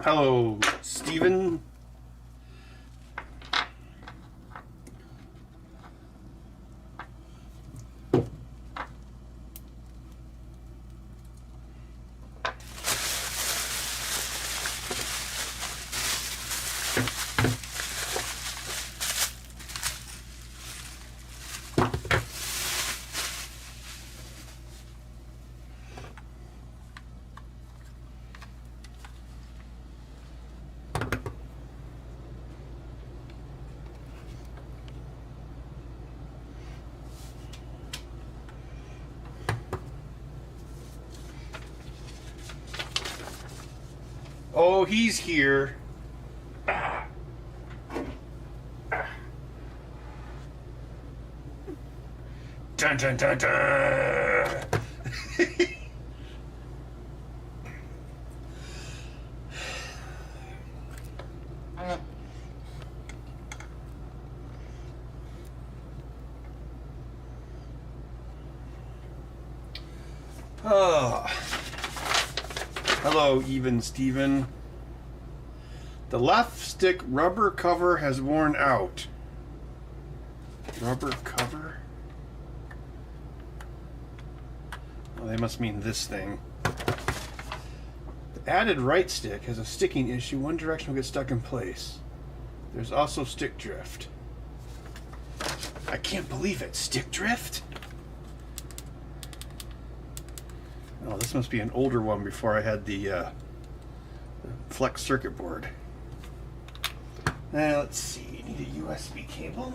Hello, Stephen. Oh, he's here. Dun dun dun dun. Oh. Hello, even Steven. The left stick rubber cover has worn out. Rubber cover? Oh, they must mean this thing. The added right stick has a sticking issue. One direction will get stuck in place. There's also stick drift. I can't believe it. Stick drift? Oh, this must be an older one before I had the flex circuit board. Now, let's see. Need a USB cable.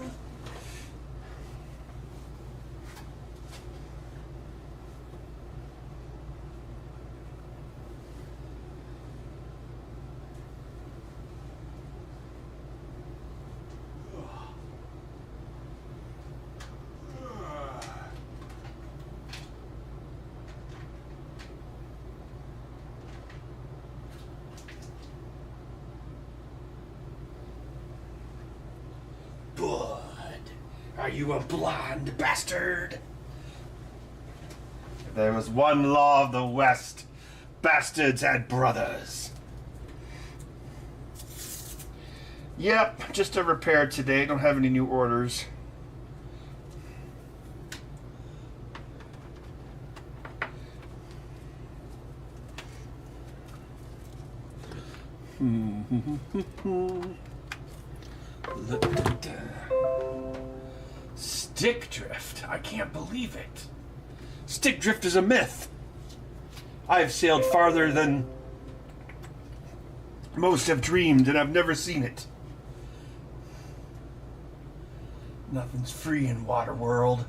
Are you a blind bastard? There was one law of the West. Bastards had brothers. Yep, just a repair today. Don't have any new orders. Stick drift. I can't believe it. Stick drift is a myth. I've sailed farther than most have dreamed, and I've never seen it. Nothing's free in Waterworld.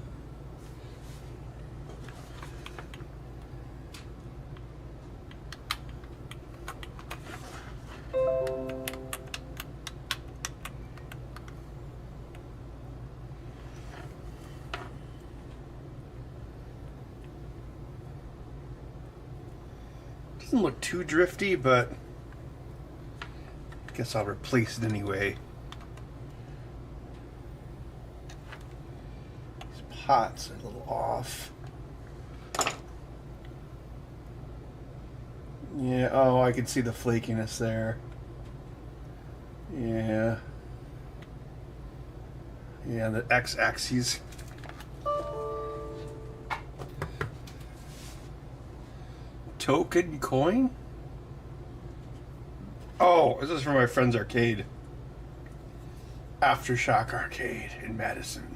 Doesn't look too drifty, but I guess I'll replace it anyway. These pots are a little off. Yeah, oh, I can see the flakiness there. Yeah. Yeah, the x-axis. Token coin? Oh, this is from my friend's arcade. Aftershock Arcade in Madison.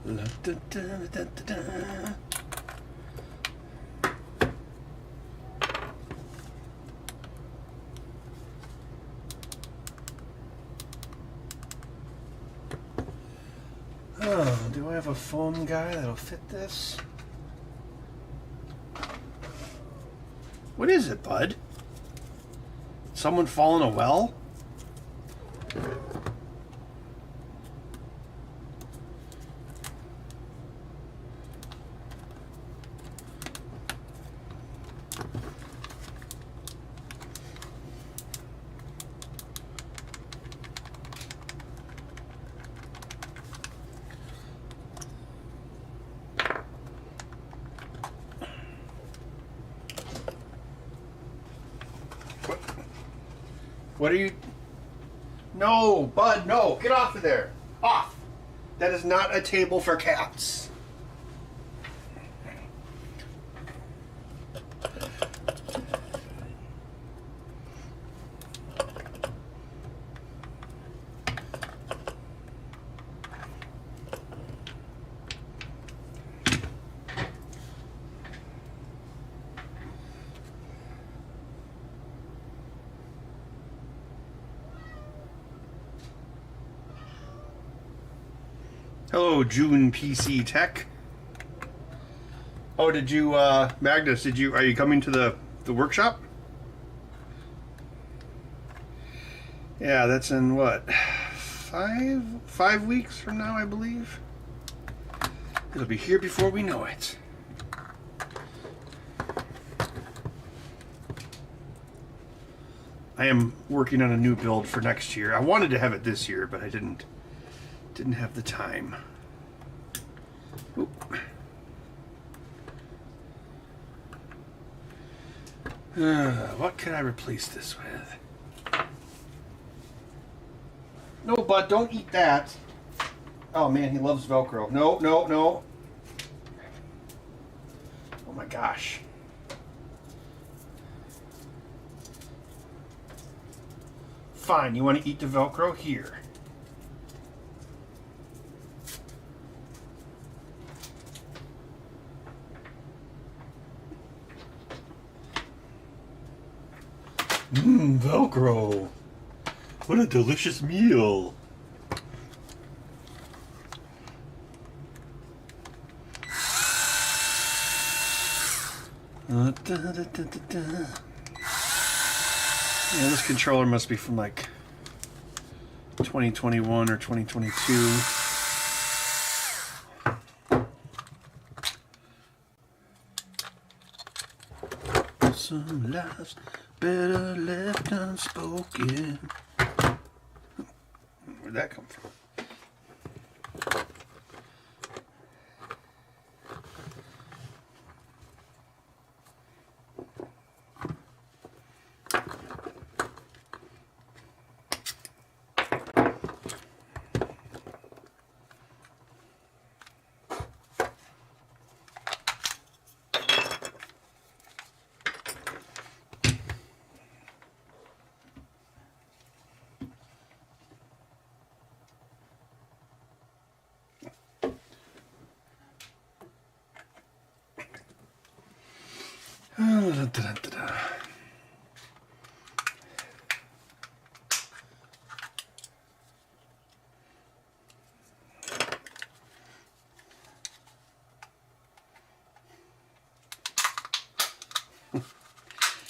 La, da, da, da, da, da. Oh, do I have a foam guy that'll fit this? What is it, bud? Someone fall in a well? What are you... No, Bud, no. Get off of there. Off. That is not a table for cats. Hello, June PC Tech. Oh, did you, Magnus, are you coming to the workshop? Yeah, that's in what, 5 weeks from now, I believe. It'll be here before we know it. I am working on a new build for next year. I wanted to have it this year, but I didn't have the time. Oop. What can I replace this with? No, Bud, don't eat that. Oh man, he loves Velcro. No, no, no. Oh my gosh. Fine, you want to eat the Velcro? Here. Mmm, Velcro. What a delicious meal. Yeah, this controller must be from like 2021 or 2022. Some lies better left unspoken. Where'd that come from?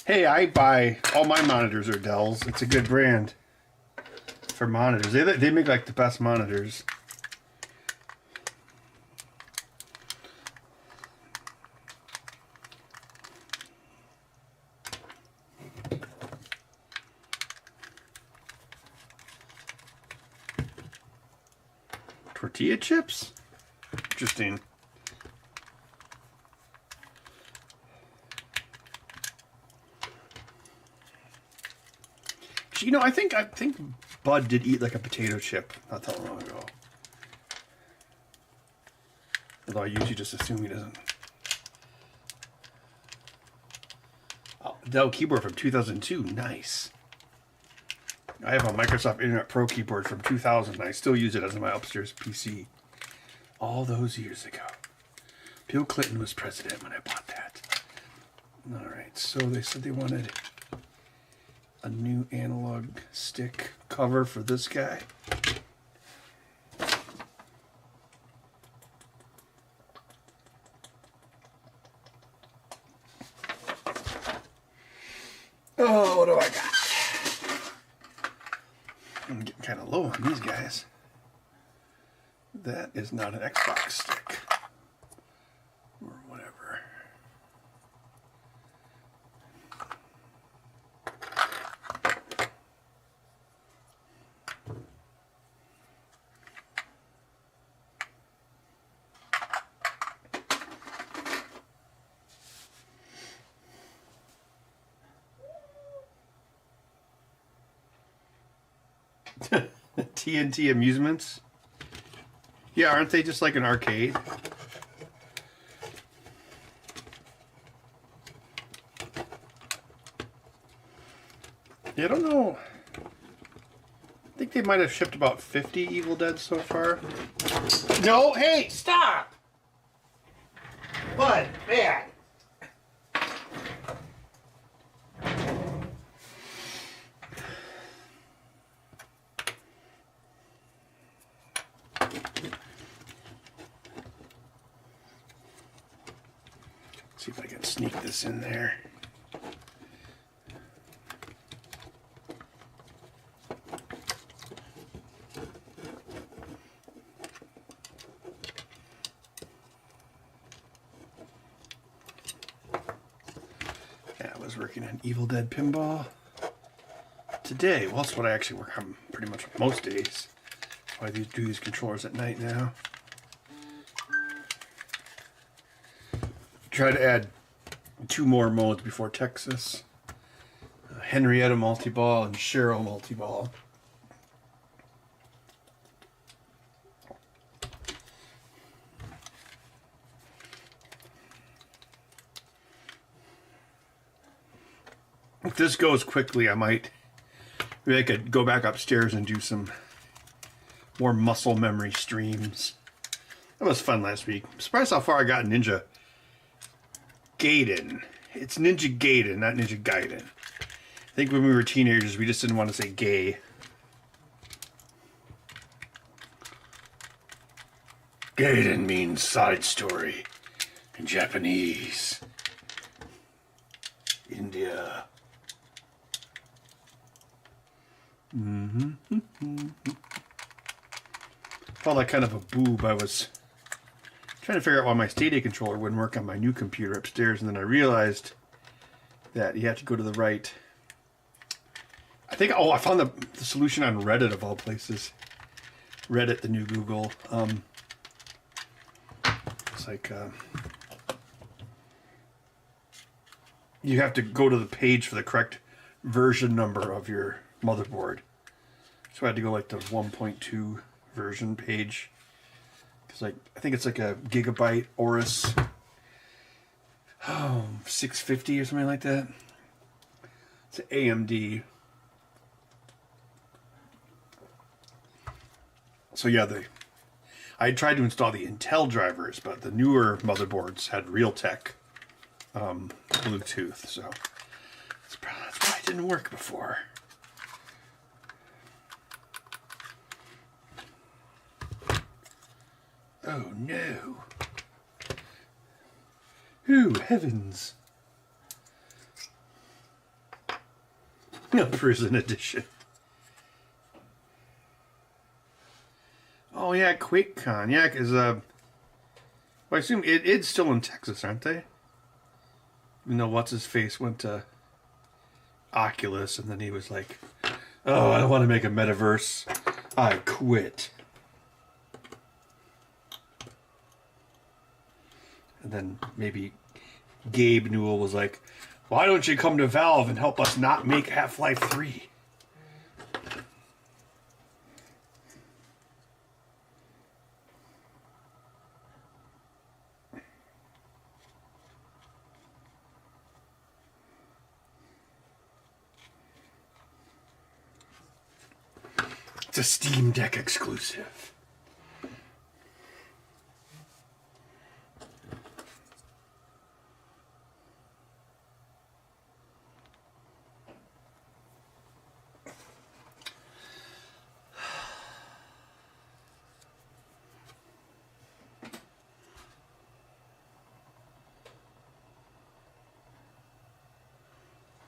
Hey, I buy all my monitors are Dells. It's a good brand for monitors. They make like the best monitors. Tortilla chips? Interesting. You know, I think Bud did eat like a potato chip not that long ago. Although I usually just assume he doesn't. Oh, Dell keyboard from 2002. Nice. I have a Microsoft Internet Pro keyboard from 2000 and I still use it as my upstairs PC. All those years ago. Bill Clinton was president when I bought that. Alright, so they said they wanted a new analog stick cover for this guy. Oh, what do I got? I'm getting kind of low on these guys. That is not an Xbox stick. Or whatever. TNT Amusements. Yeah, aren't they just like an arcade? Yeah, I don't know. I think they might have shipped about 50 Evil Dead so far. No, hey, stop! Bud, man. See if I can sneak this in there. Yeah, I was working on Evil Dead Pinball today. Well, that's what I actually work on pretty much most days. I do these controllers at night now. Try to add 2 more modes before Texas. Henrietta multi-ball and Cheryl multi-ball. If this goes quickly, maybe I could go back upstairs and do some more muscle memory streams. That was fun last week. I'm surprised how far I got in Ninja Gaiden. It's Ninja Gaiden, not Ninja Gaiden. I think when we were teenagers, we just didn't want to say gay. Gaiden means side story in Japanese. India. Felt like kind of a boob. I was trying to figure out why my Stadia controller wouldn't work on my new computer upstairs, and then I realized that you have to go to the right. I found the solution on Reddit of all places. Reddit, the new Google. It's like you have to go to the page for the correct version number of your motherboard. So I had to go like the 1.2 version page. Because I think it's like a gigabyte Aorus 650 or something like that. It's an AMD. So yeah, I tried to install the Intel drivers, but the newer motherboards had Realtek Bluetooth, so that's why it didn't work before. Oh no. Oh heavens. No, prison edition. Oh yeah, QuakeCon. Yeah, because well, I assume it's still in Texas, aren't they? Even though what's his face went to Oculus, and then he was like, "Oh, I don't want to make a metaverse. I quit." And then maybe Gabe Newell was like, "Why don't you come to Valve and help us not make Half-Life 3?" It's a Steam Deck exclusive.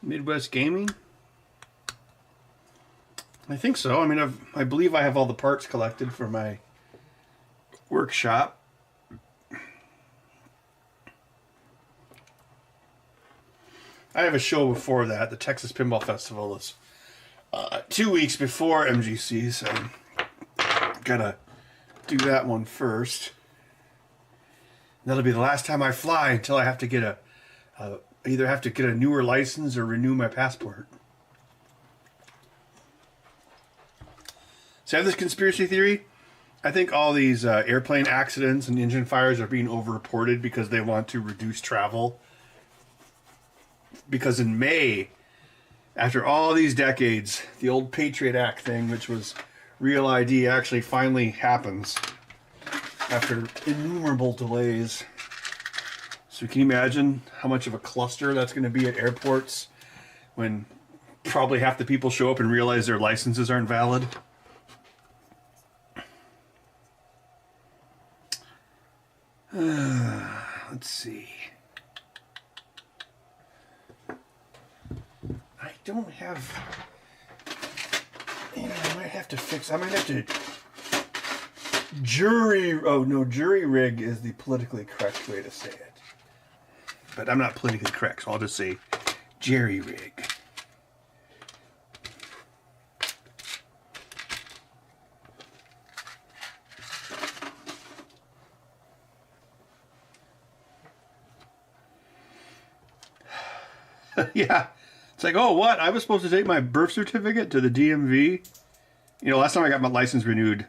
Midwest Gaming? I think so. I mean, I believe I have all the parts collected for my workshop. I have a show before that. The Texas Pinball Festival is 2 weeks before MGC, so I'm gotta do that one first. And that'll be the last time I fly until I have to get either have to get a newer license or renew my passport. So I have this conspiracy theory. I think all these airplane accidents and engine fires are being overreported because they want to reduce travel. Because in May, after all these decades, the old Patriot Act thing, which was Real ID, actually finally happens after innumerable delays. So can you imagine how much of a cluster that's going to be at airports when probably half the people show up and realize their licenses aren't valid? Let's see. I don't have... I might have to fix... I might have to... Jury rig is the politically correct way to say it. But I'm not politically correct, so I'll just say jerry rig. Yeah. It's like, oh, what? I was supposed to take my birth certificate to the DMV. You know, last time I got my license renewed,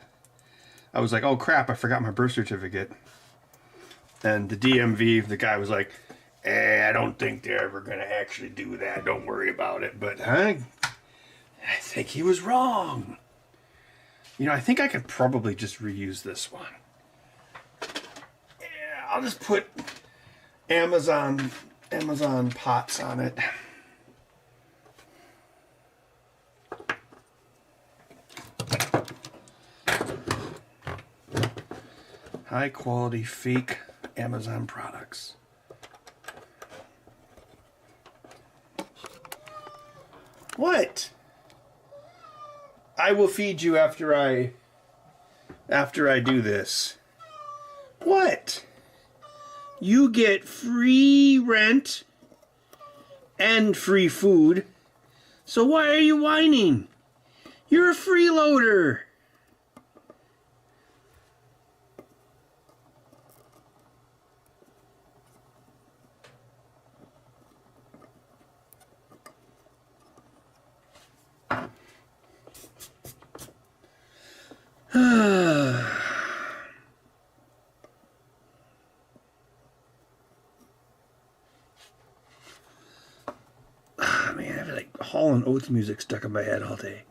I was like, oh, crap, I forgot my birth certificate. And the DMV, the guy was like, I don't think they're ever going to actually do that. Don't worry about it. But I think he was wrong. You know, I think I could probably just reuse this one. Yeah, I'll just put Amazon pots on it. High quality fake Amazon products. What? I will feed you after I do this. What? You get free rent and free food. So why are you whining? You're a freeloader. Man, I have like Hall and Oates music stuck in my head all day.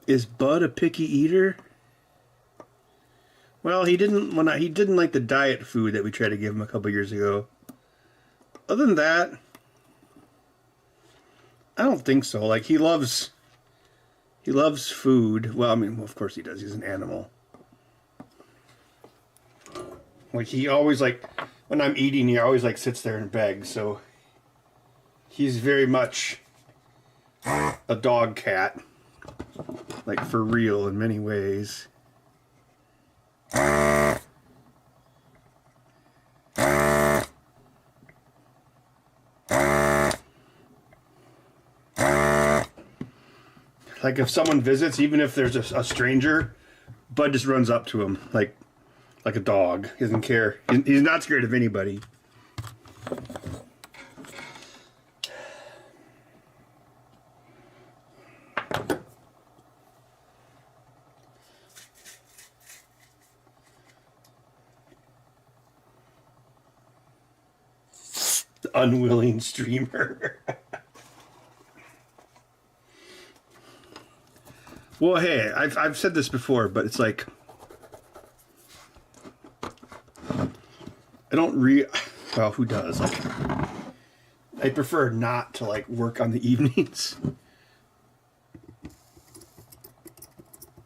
Is Bud a picky eater? Well, he didn't like the diet food that we tried to give him a couple years ago. Other than that, I don't think so. Like he loves food. Well, I mean, of course he does. He's an animal. Like he always when I'm eating, he always sits there and begs. So he's very much a dog cat. Like for real in many ways. Like if someone visits, even if there's a stranger, Bud just runs up to him like a dog. He doesn't care. He's not scared of anybody. Unwilling streamer. Well, hey, I've said this before, but it's like I don't well, who does? Like, I prefer not to work on the evenings.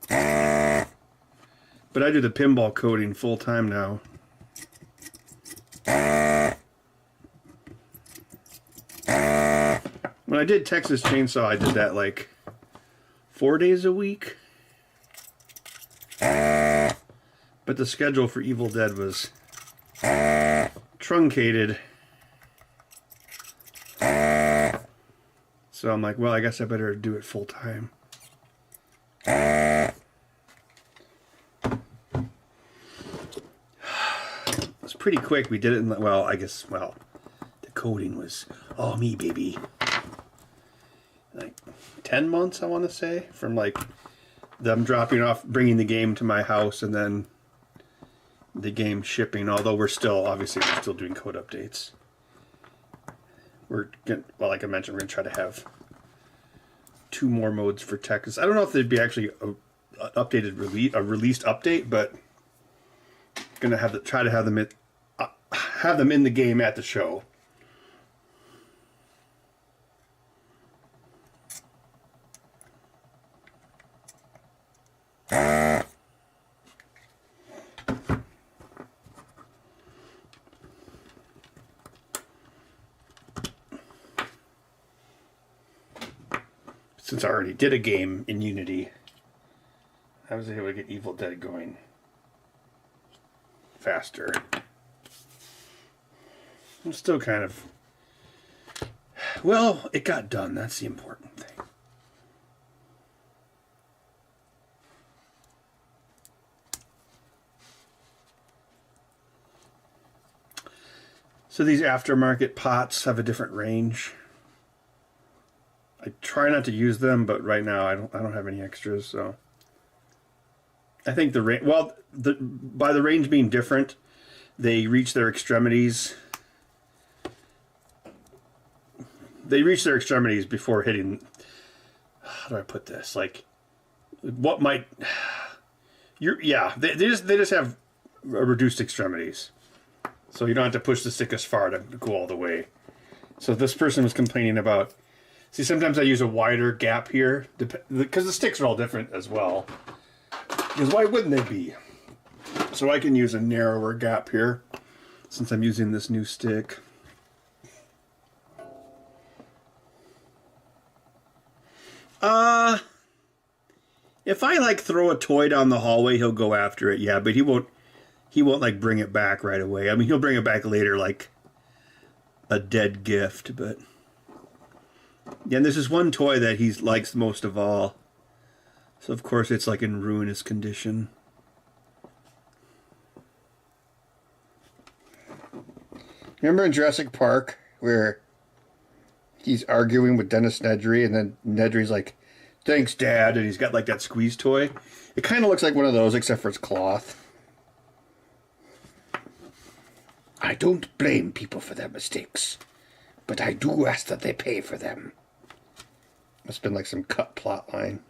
But I do the pinball coding full time now. When I did Texas Chainsaw, I did that 4 days a week. But the schedule for Evil Dead was truncated. So I'm like, well, I guess I better do it full time. It's pretty quick. We did it in, well, I guess, well, the coding was all me, baby. Like 10 months, I want to say, from like them dropping off, bringing the game to my house, and then the game shipping. Although we're still doing code updates. We're gonna, well, like I mentioned, we're gonna try to have 2 more modes for Texas. I don't know if they'd be actually an updated released update, but gonna try to have them in the game at the show. Since I already did a game in Unity, I was able to get Evil Dead going faster. I'm still kind of... Well, it got done. That's the important thing. So these aftermarket pots have a different range. I try not to use them, but right now I don't have any extras, so I think the range, well, by the range being different, they reach their extremities. They reach their extremities before hitting. How do I put this? Like, what might they just have reduced extremities, so you don't have to push the stick as far to go all the way. So this person was complaining about. See, sometimes I use a wider gap here, because the sticks are all different as well. Because why wouldn't they be? So I can use a narrower gap here, since I'm using this new stick. If I like throw a toy down the hallway, he'll go after it, yeah, but he won't like bring it back right away. I mean, he'll bring it back later like a dead gift, but... Yeah, and this is one toy that he likes most of all. So, of course, it's like in ruinous condition. Remember in Jurassic Park where he's arguing with Dennis Nedry, and then Nedry's like, "Thanks, Dad," and he's got like that squeeze toy? It kind of looks like one of those, except for it's cloth. I don't blame people for their mistakes, but I do ask that they pay for them. Must have been like some cut plot line.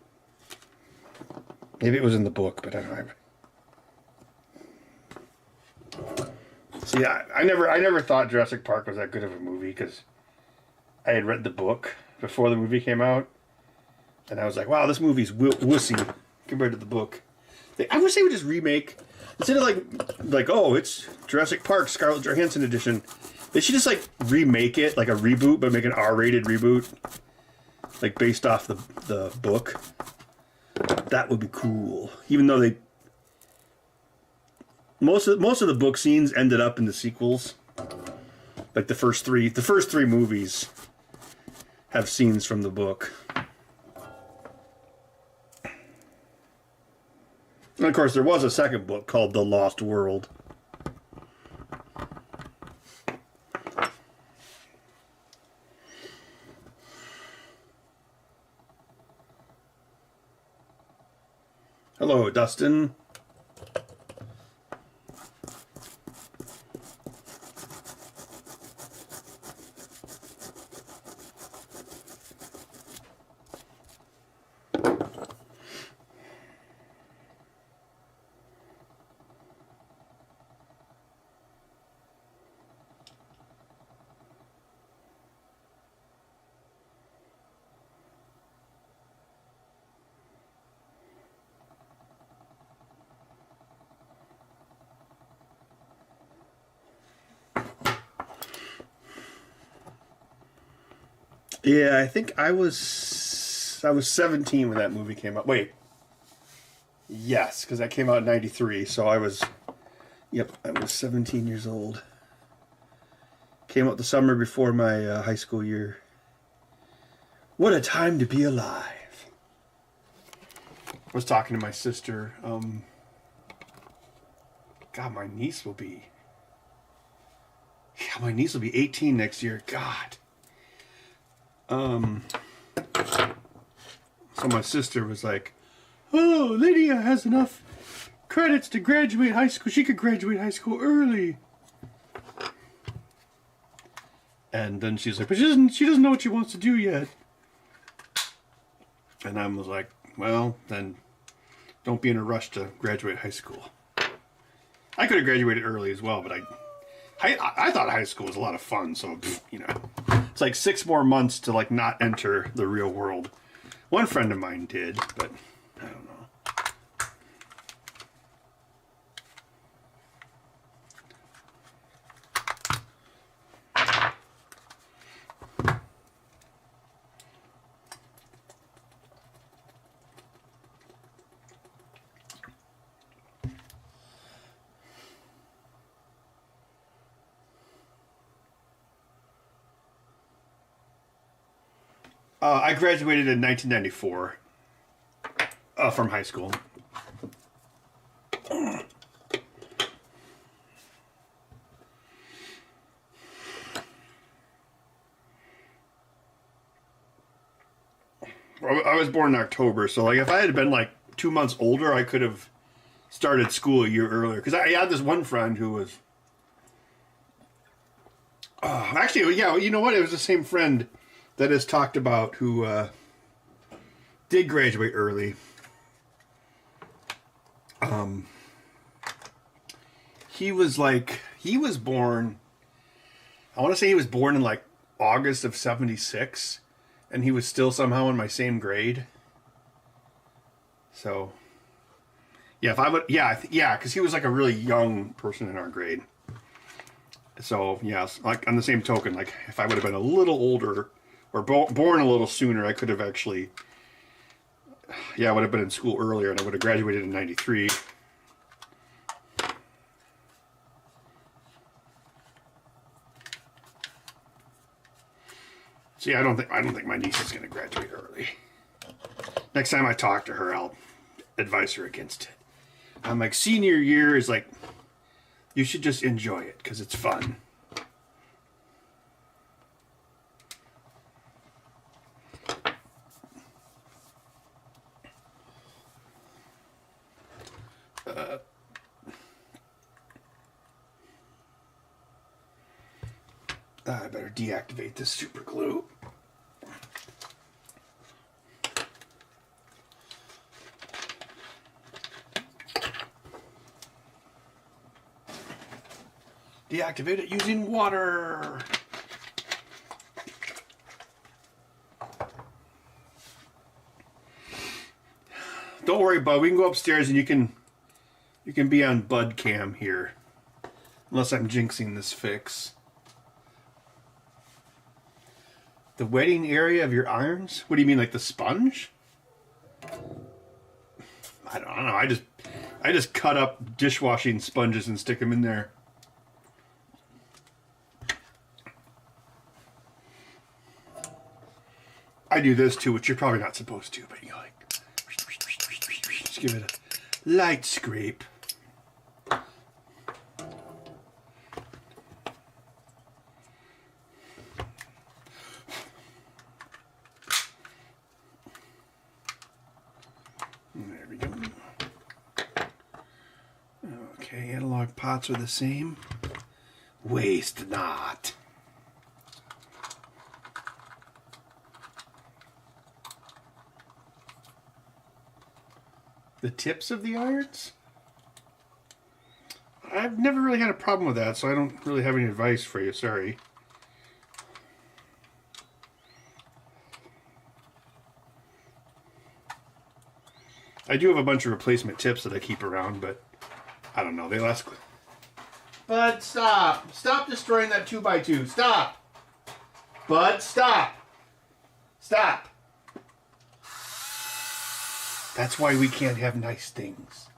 Maybe it was in the book, but I don't know. See, I never thought Jurassic Park was that good of a movie, because I had read the book before the movie came out, and I was like, wow, this movie's wussy compared to the book. I wish they would just remake, instead of like oh, it's Jurassic Park Scarlett Johansson edition. They should just like remake it like a reboot, but make an R-rated reboot, like based off the book. That would be cool. Even though most of the book scenes ended up in the sequels. Like the first three movies have scenes from the book. And of course, there was a second book called The Lost World. Hello, Dustin. Yeah, I think I was 17 when that movie came out. Wait. Yes, because that came out in 93, so I was 17 years old. Came out the summer before my high school year. What a time to be alive. I was talking to my sister. God, my niece will be 18 next year. God. So my sister was like, oh, Lydia has enough credits to graduate high school. She could graduate high school early. And then she's like, but she doesn't know what she wants to do yet. And I was like, well, then don't be in a rush to graduate high school. I could have graduated early as well, but I thought high school was a lot of fun. So, you know, it's like 6 more months to like not enter the real world. One friend of mine did, but I don't know. I graduated in 1994 from high school. I was born in October, so like if I had been like 2 months older, I could have started school a year earlier. Because I had this one friend who was... actually, yeah, you know what? It was the same friend that is talked about who did graduate early. He was born, I want to say he was born in like August of 76, and he was still somehow in my same grade. So, yeah, because he was like a really young person in our grade. So, yeah, like on the same token, like if I would have been a little older, or born a little sooner, I could have actually, I would have been in school earlier, and I would have graduated in 93. So yeah, I don't think my niece is going to graduate early. Next time I talk to her, I'll advise her against it. I'm like, senior year is like, you should just enjoy it because it's fun. I better deactivate this super glue. Deactivate it using water. Don't worry, bud. We can go upstairs and you can be on bud cam here. Unless I'm jinxing this fix. The wetting area of your irons? What do you mean, like the sponge? I don't know. I just cut up dishwashing sponges and stick them in there. I do this too, which you're probably not supposed to, but you like just give it a light scrape. There we go. Okay, analog pots are the same. Waste not. The tips of the irons? I've never really had a problem with that, so I don't really have any advice for you, sorry. I do have a bunch of replacement tips that I keep around, but I don't know, they last... Bud, stop! Stop destroying that 2x2, stop! Bud, stop! Stop! That's why we can't have nice things.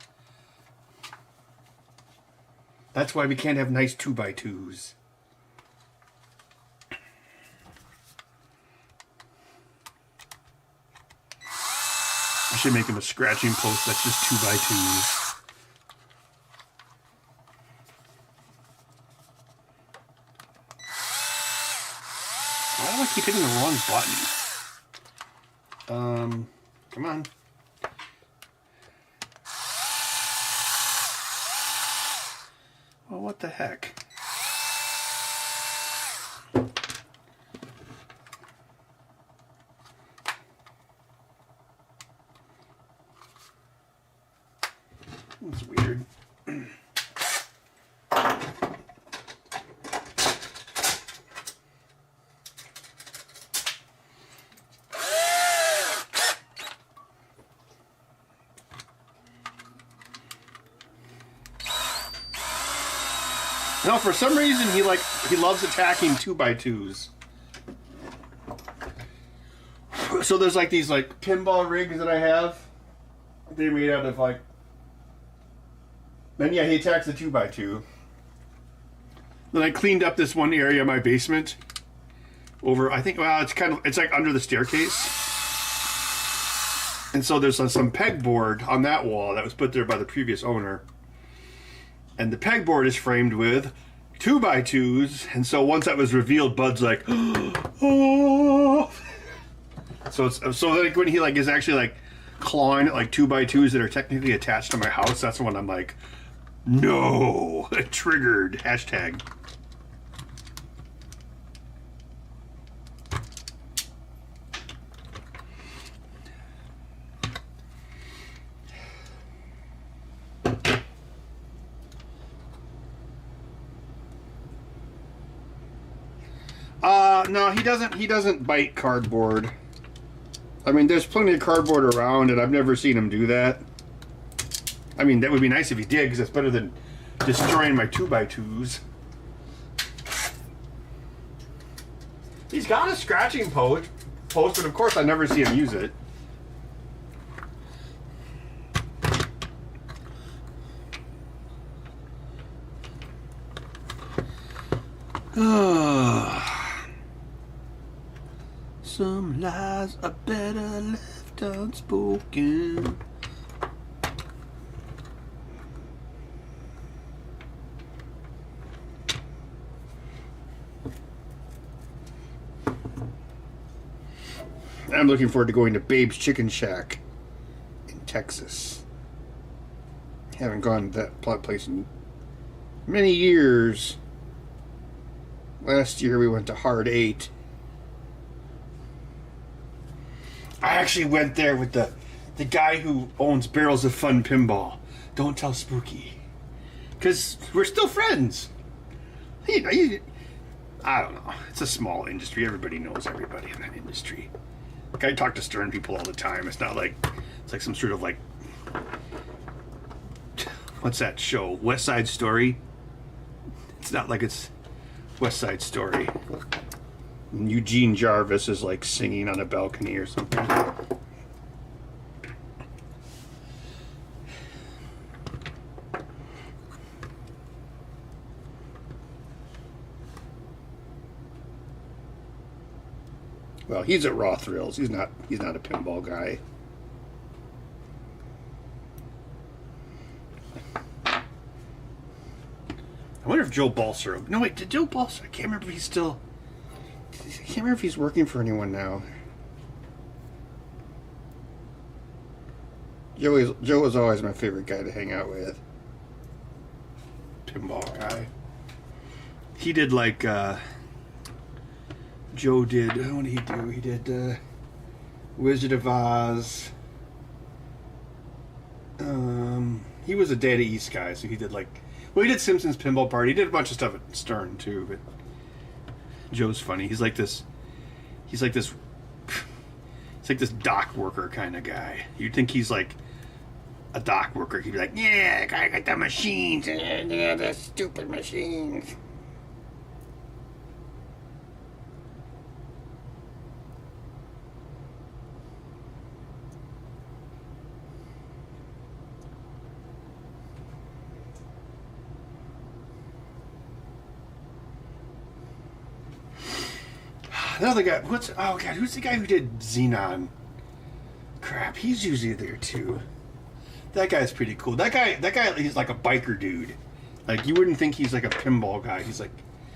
That's why we can't have nice 2x2s. should make him a scratching post that's just 2x2s. Why do I keep hitting the wrong button? Come on. Well, what the heck? That's weird. No, for some reason he loves attacking 2x2s. So there's like these like pinball rigs that I have. They're made out of like. Then yeah, he attacks the 2x2. Then I cleaned up this one area of my basement. Over, I think, well, it's like under the staircase. And so there's some pegboard on that wall that was put there by the previous owner. And the pegboard is framed with 2x2s. And so once that was revealed, Bud's like, oh. So like when he like is actually like clawing at like 2x2s that are technically attached to my house, that's when I'm like, no, triggered, hashtag. No, he doesn't bite cardboard. I mean, there's plenty of cardboard around, and I've never seen him do that. I mean, that would be nice if he did, because it's better than destroying my 2x2s. He's got a scratching post, but of course I never see him use it. Some lies are better left unspoken. I'm looking forward to going to Babe's Chicken Shack in Texas. Haven't gone to that place in many years. Last year we went to Hard 8. I actually went there with the guy who owns Barrels of Fun Pinball. Don't tell Spooky. Because we're still friends. I don't know. It's a small industry. Everybody knows everybody in that industry. Like, I talk to Stern people all the time. It's not like, it's like some sort of like, what's that show? West Side Story? It's not like it's West Side Story. And Eugene Jarvis is like singing on a balcony or something. Well, he's at Raw Thrills. He's not a pinball guy. I wonder if Joe Balser. No, wait, did Joe Balser? I can't remember if he's still. I can't remember if he's working for anyone now. Joe was always my favorite guy to hang out with. Pinball guy. He did like. Joe did. What did he do? He did Wizard of Oz. He was a Data East guy, so he did like. Well, he did Simpsons Pinball Party. He did a bunch of stuff at Stern too, but Joe's funny. He's like this dock worker kind of guy. You'd think he's like a dock worker. He'd be like, yeah, I got the machines. Yeah, the stupid machines. Another guy. Who's the guy who did Xenon? Crap, He's usually there too. That guy's pretty cool. That guy, he's like a biker dude. Like, you wouldn't think he's like a pinball guy. He's like,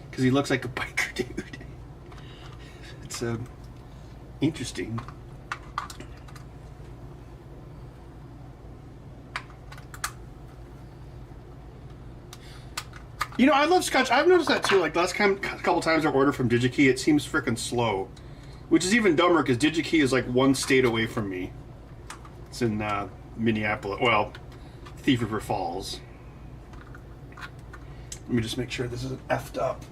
because he looks like a biker dude. It's interesting. You know, I love Scotch. I've noticed that too. Like, the last couple times I ordered from DigiKey, it seems freaking slow. Which is even dumber because DigiKey is like one state away from me. It's in Minneapolis. Well, Thief River Falls. Let me just make sure this isn't effed up.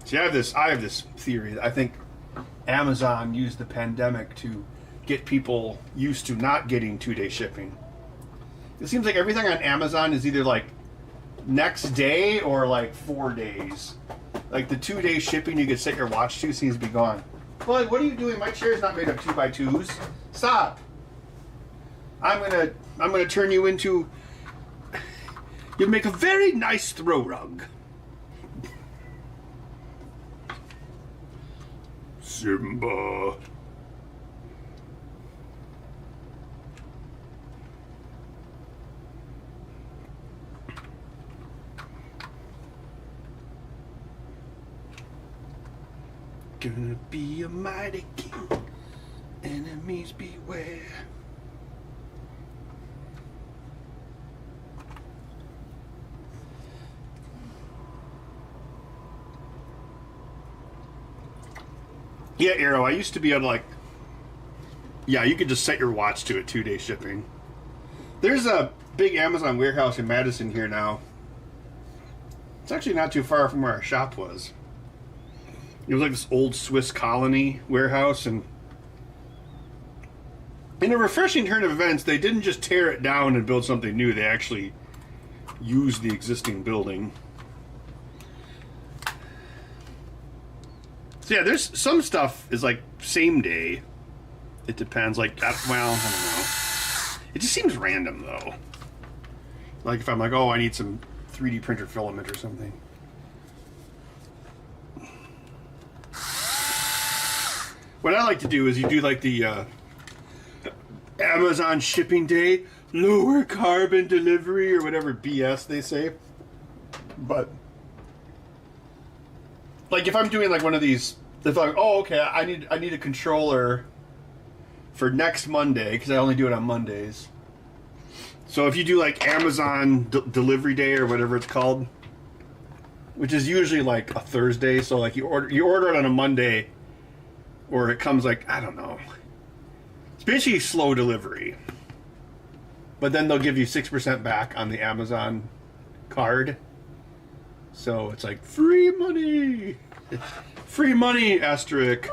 See, I have this theory that I think Amazon used the pandemic to get people used to not getting 2-day shipping. It seems like everything on Amazon is either like next day or like 4 days. Like the 2-day shipping you could set your watch to seems to be gone. Well, what are you doing? My chair's not made of 2x2s. Stop. I'm gonna turn you into. You'll make a very nice throw rug. Simba. Gonna be a mighty king, enemies beware. Yeah, Arrow, I used to be able to, like... Yeah, you could just set your watch to it, 2-day shipping. There's a big Amazon warehouse in Madison here now. It's actually not too far from where our shop was. It was like this old Swiss colony warehouse, and in a refreshing turn of events, they didn't just tear it down and build something new. They actually used the existing building. So yeah, there's some stuff is like same day. It depends. Like, well, I don't know. It just seems random though. Like if I'm like, oh, I need some 3D printer filament or something. What I like to do is you do like the Amazon shipping day, lower carbon delivery or whatever BS they say. But like if I'm doing like one of these, if I'm like, oh okay, I need a controller for next Monday because I only do it on Mondays. So if you do like Amazon delivery day or whatever it's called, which is usually like a Thursday, so like you order it on a Monday, or it comes like, I don't know. It's basically slow delivery. But then they'll give you 6% back on the Amazon card. So it's like free money. Free money, asterisk.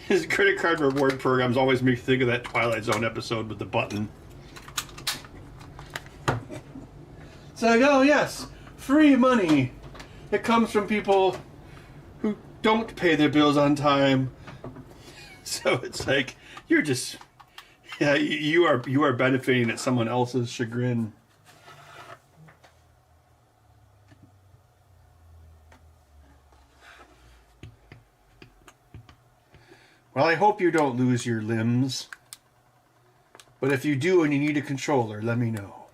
His credit card reward programs always make me think of that Twilight Zone episode with the button. It's like, oh yes, free money. It comes from people who don't pay their bills on time. So it's like, you're just, yeah, you are benefiting at someone else's chagrin. Well, I hope you don't lose your limbs. But if you do and you need a controller, let me know.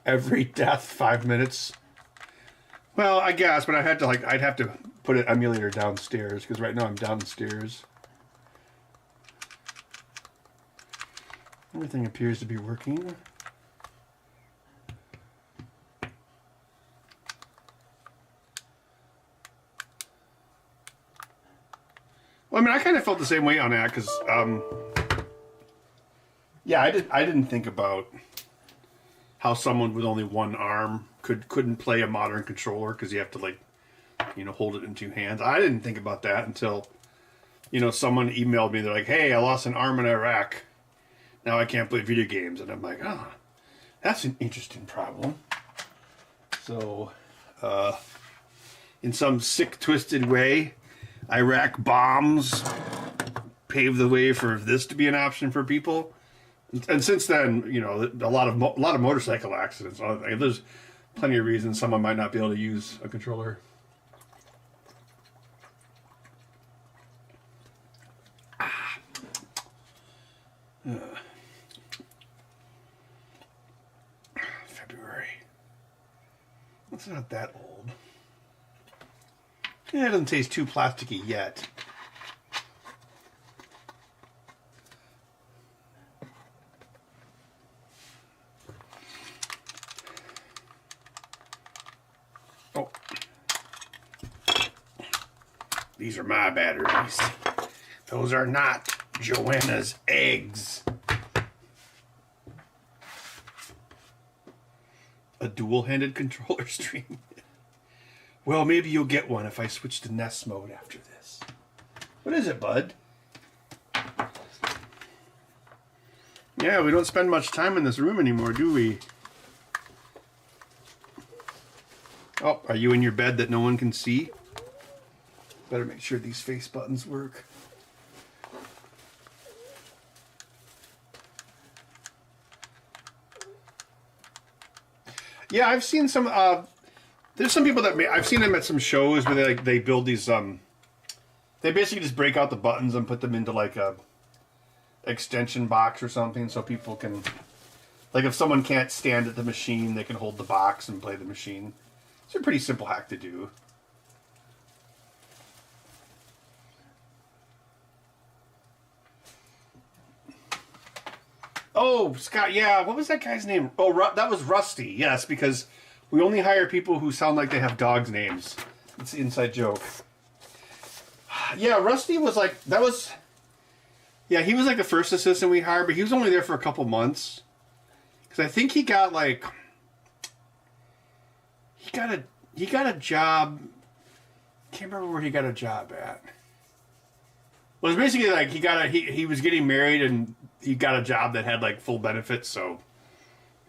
Every death, 5 minutes. Well, I guess, but I'd have to put an emulator downstairs, because right now I'm downstairs. Everything appears to be working. Well, I mean, I kind of felt the same way on that, because, yeah, I didn't think about how someone with only one arm couldn't play a modern controller, because you have to, like, you know, hold it in two hands. I didn't think about that until, you know, someone emailed me. They're like, hey, I lost an arm in Iraq. Now I can't play video games. And I'm like, oh, that's an interesting problem. So, in some sick, twisted way, Iraq bombs paved the way for this to be an option for people. And since then, you know, a lot of motorcycle accidents. There's plenty of reasons someone might not be able to use a controller. February. It's not that old. Yeah, it doesn't taste too plasticky yet. Oh. These are my batteries. Those are not Joanna's eggs. A dual-handed controller stream. Well, maybe you'll get one if I switch to NES mode after this. What is it, bud? Yeah, we don't spend much time in this room anymore, do we? Oh, are you in your bed that no one can see? Better make sure these face buttons work. Yeah, I've seen some. There's some people that I've seen them at some shows where they build these. They basically just break out the buttons and put them into like a extension box or something, so people can, like, if someone can't stand at the machine, they can hold the box and play the machine. It's a pretty simple hack to do. Oh, Scott, yeah, what was that guy's name? Oh, that was Rusty, yes, because we only hire people who sound like they have dogs' names. It's the inside joke. Yeah, Rusty was like, yeah, he was like the first assistant we hired, but he was only there for a couple months. Because I think he got like, he got a job, can't remember where he got a job at. Well, it was basically like he was getting married and he got a job that had like full benefits, so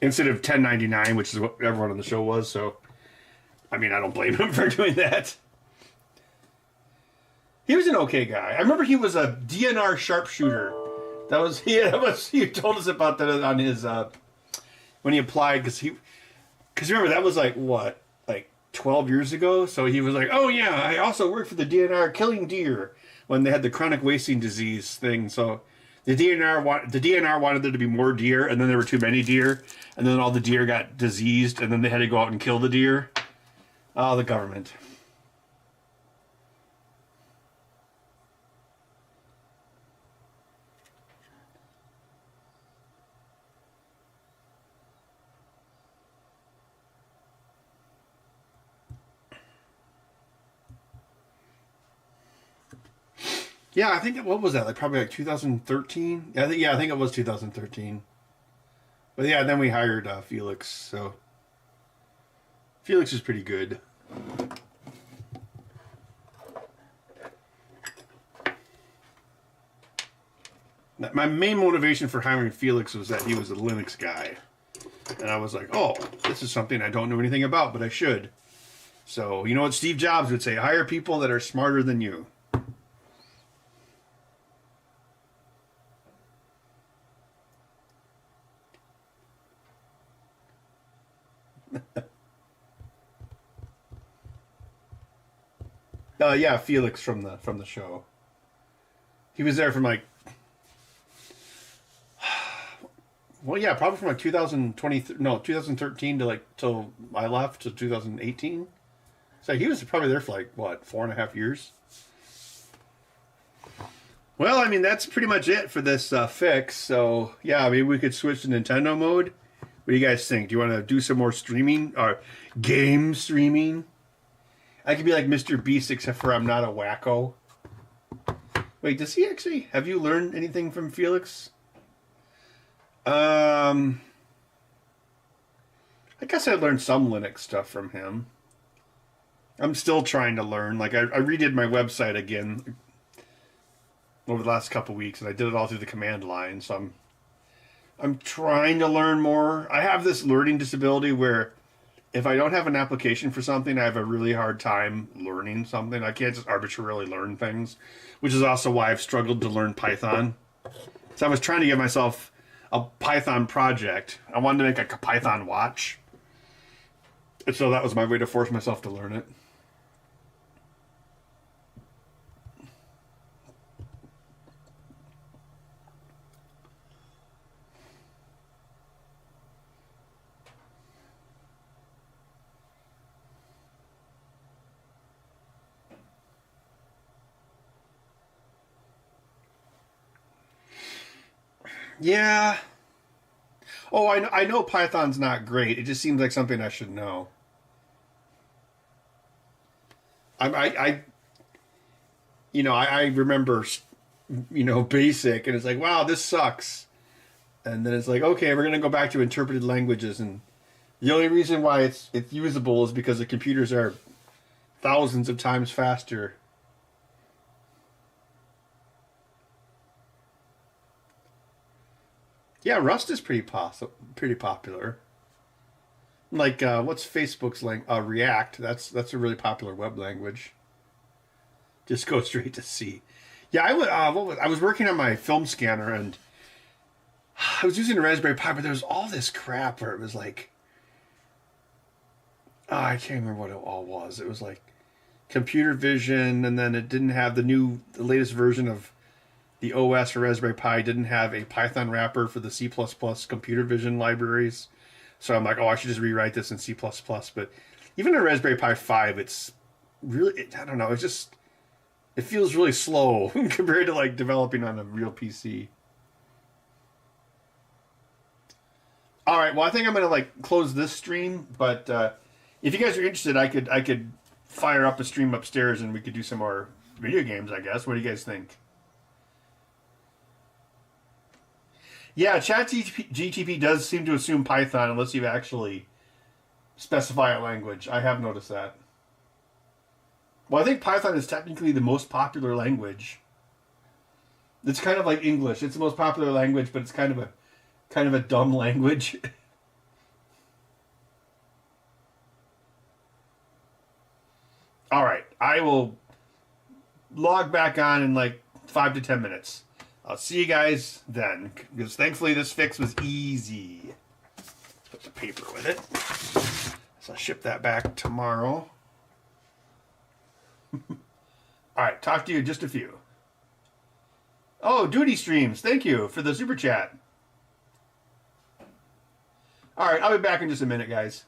instead of 1099, which is what everyone on the show was, so I mean, I don't blame him for doing that. He was an okay guy. I remember he was a DNR sharpshooter. He told us about that on his when he applied, because remember that was like what, like 12 years ago. So he was like, oh yeah, I also worked for the DNR killing deer when they had the chronic wasting disease thing. So the DNR wanted there to be more deer, and then there were too many deer, and then all the deer got diseased, and then they had to go out and kill the deer. Oh, the government. Yeah, I think what was that? Like probably like 2013. I think it was 2013. But yeah, then we hired Felix. So Felix is pretty good. My main motivation for hiring Felix was that he was a Linux guy, and I was like, oh, this is something I don't know anything about, but I should. So you know what Steve Jobs would say: hire people that are smarter than you. Yeah, Felix from the show. He was there from like, well, yeah, probably from like 2013 to like till I left to 2018. So he was probably there for like what, 4.5 years. Well, I mean that's pretty much it for this fix. So yeah, maybe we could switch to Nintendo mode. What do you guys think? Do you want to do some more streaming or game streaming? I could be like Mr. Beast, except for I'm not a wacko. Wait, does he actually... Have you learned anything from Felix? I guess I learned some Linux stuff from him. I'm still trying to learn. Like, I redid my website again over the last couple weeks, and I did it all through the command line, so I'm trying to learn more. I have this learning disability where if I don't have an application for something, I have a really hard time learning something. I can't just arbitrarily learn things, which is also why I've struggled to learn Python. So I was trying to give myself a Python project. I wanted to make like a Python watch. And so that was my way to force myself to learn it. Yeah. Oh, I know Python's not great. It just seems like something I should know. I I remember, basic, and it's like, wow, this sucks. And then it's like, okay, we're gonna go back to interpreted languages, and the only reason why it's usable is because the computers are thousands of times faster. Yeah, Rust is pretty popular. Like, what's Facebook's React? That's a really popular web language. Just go straight to C. Yeah, I was working on my film scanner, and I was using a Raspberry Pi, but there was all this crap where it was like, I can't remember what it all was. It was like computer vision, and then it didn't have the latest version of the OS for Raspberry Pi didn't have a Python wrapper for the C++ computer vision libraries. So I'm like, oh, I should just rewrite this in C++. But even in Raspberry Pi 5, it's really, I don't know, it feels really slow compared to like developing on a real PC. All right, well, I think I'm gonna like close this stream, but if you guys are interested, I could fire up a stream upstairs and we could do some more video games, I guess. What do you guys think? Yeah, ChatGTP does seem to assume Python unless you actually specify a language. I have noticed that. Well, I think Python is technically the most popular language. It's kind of like English. It's the most popular language, but it's kind of a dumb language. All right, I will log back on in like 5 to 10 minutes. I'll see you guys then, because thankfully this fix was easy. Let's put the paper with it. So I'll ship that back tomorrow. All right, talk to you in just a few. Oh, Duty Streams, thank you for the super chat. All right, I'll be back in just a minute, guys.